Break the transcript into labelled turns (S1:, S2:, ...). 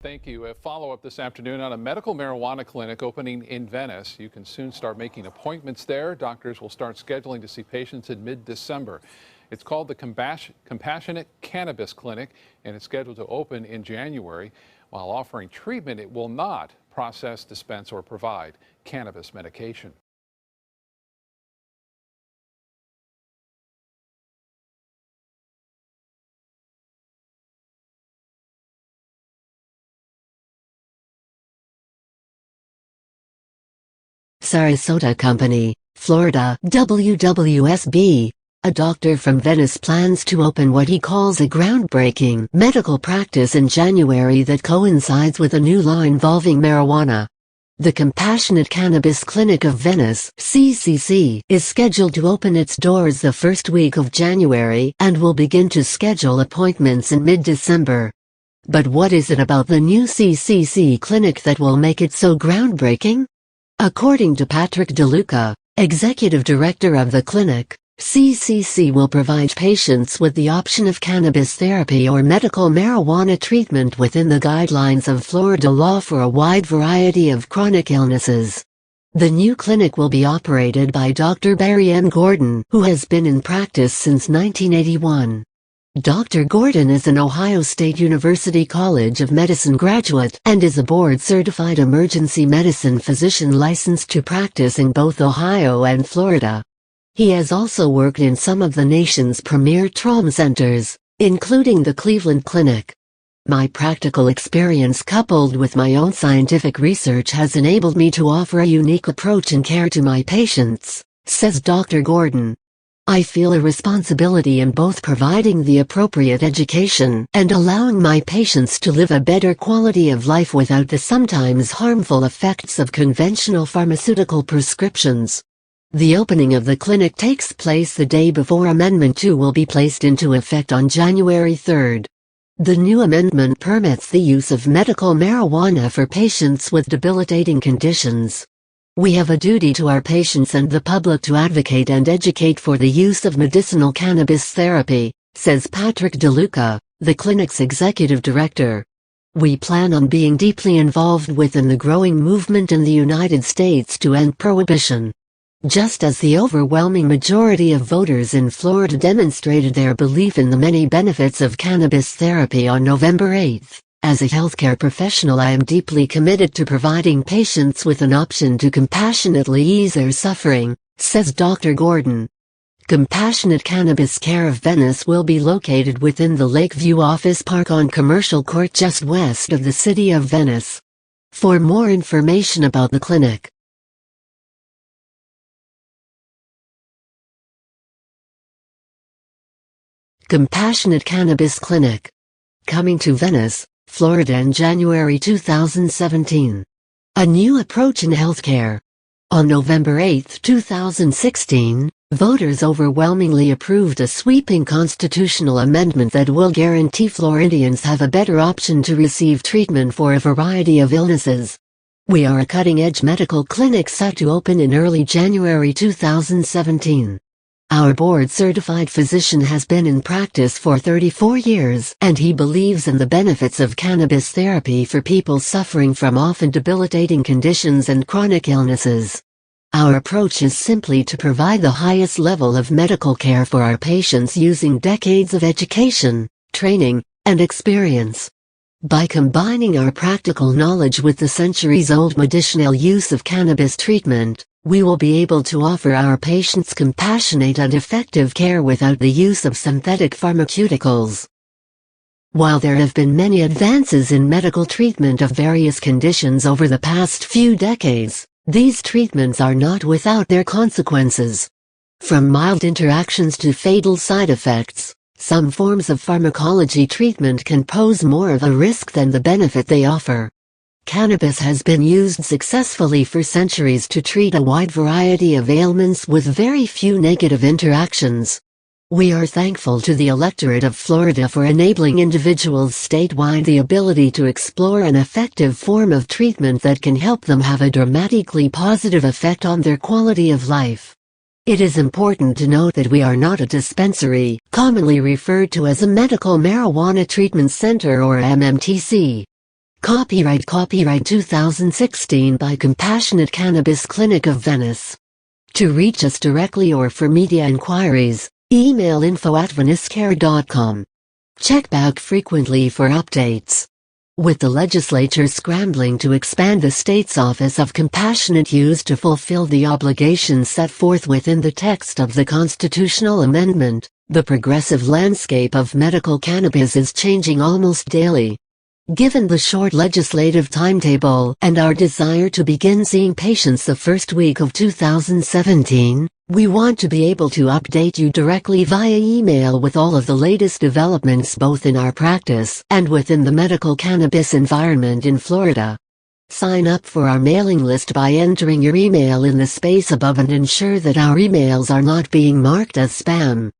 S1: Thank you. A follow-up this afternoon on a medical marijuana clinic opening in Venice. You can soon start making appointments there. Doctors will start scheduling to see patients in mid-December. It's called the Compassionate Cannabis Clinic, and it's scheduled to open in January. While offering treatment, it will not process, dispense, or provide cannabis medication.
S2: Sarasota Company, Florida, WWSB. A doctor from Venice plans to open what he calls a groundbreaking medical practice in January that coincides with a new law involving marijuana. The Compassionate Cannabis Clinic of Venice, CCC, is scheduled to open its doors the first week of January and will begin to schedule appointments in mid-December. But what is it about the new CCC clinic that will make it so groundbreaking? According to Patrick DeLuca, executive director of the clinic, CCC will provide patients with the option of cannabis therapy or medical marijuana treatment within the guidelines of Florida law for a wide variety of chronic illnesses. The new clinic will be operated by Dr. Barry M. Gordon, who has been in practice since 1981. Dr. Gordon is an Ohio State University College of Medicine graduate and is a board-certified emergency medicine physician licensed to practice in both Ohio and Florida. He has also worked in some of the nation's premier trauma centers, including the Cleveland Clinic. My practical experience coupled with my own scientific research has enabled me to offer a unique approach in care to my patients, says Dr. Gordon. I feel a responsibility in both providing the appropriate education and allowing my patients to live a better quality of life without the sometimes harmful effects of conventional pharmaceutical prescriptions. The opening of the clinic takes place the day before Amendment 2 will be placed into effect on January 3rd. The new amendment permits the use of medical marijuana for patients with debilitating conditions. We have a duty to our patients and the public to advocate and educate for the use of medicinal cannabis therapy, says Patrick DeLuca, the clinic's executive director. We plan on being deeply involved within the growing movement in the United States to end prohibition. Just as the overwhelming majority of voters in Florida demonstrated their belief in the many benefits of cannabis therapy on November 8. As a healthcare professional, I am deeply committed to providing patients with an option to compassionately ease their suffering, says Dr. Gordon. Compassionate Cannabis Care of Venice will be located within the Lakeview Office Park on Commercial Court just west of the city of Venice. For more information about the clinic, Compassionate Cannabis Clinic. Coming to Venice, Florida in January 2017. A new approach in healthcare. On November 8, 2016, voters overwhelmingly approved a sweeping constitutional amendment that will guarantee Floridians have a better option to receive treatment for a variety of illnesses. We are a cutting-edge medical clinic set to open in early January 2017. Our board-certified physician has been in practice for 34 years, and he believes in the benefits of cannabis therapy for people suffering from often debilitating conditions and chronic illnesses. Our approach is simply to provide the highest level of medical care for our patients using decades of education, training, and experience. By combining our practical knowledge with the centuries-old medicinal use of cannabis treatment, we will be able to offer our patients compassionate and effective care without the use of synthetic pharmaceuticals. While there have been many advances in medical treatment of various conditions over the past few decades, these treatments are not without their consequences. From mild interactions to fatal side effects, some forms of pharmacology treatment can pose more of a risk than the benefit they offer. Cannabis has been used successfully for centuries to treat a wide variety of ailments with very few negative interactions. We are thankful to the electorate of Florida for enabling individuals statewide the ability to explore an effective form of treatment that can help them have a dramatically positive effect on their quality of life. It is important to note that we are not a dispensary, commonly referred to as a medical marijuana treatment center or MMTC. Copyright 2016 by Compassionate Cannabis Clinic of Venice. To reach us directly or for media inquiries, email info@venicecare.com. Check back frequently for updates. With the legislature scrambling to expand the state's Office of Compassionate Use to fulfill the obligations set forth within the text of the constitutional amendment, the progressive landscape of medical cannabis is changing almost daily. Given the short legislative timetable and our desire to begin seeing patients the first week of 2017, we want to be able to update you directly via email with all of the latest developments both in our practice and within the medical cannabis environment in Florida. Sign up for our mailing list by entering your email in the space above and ensure that our emails are not being marked as spam.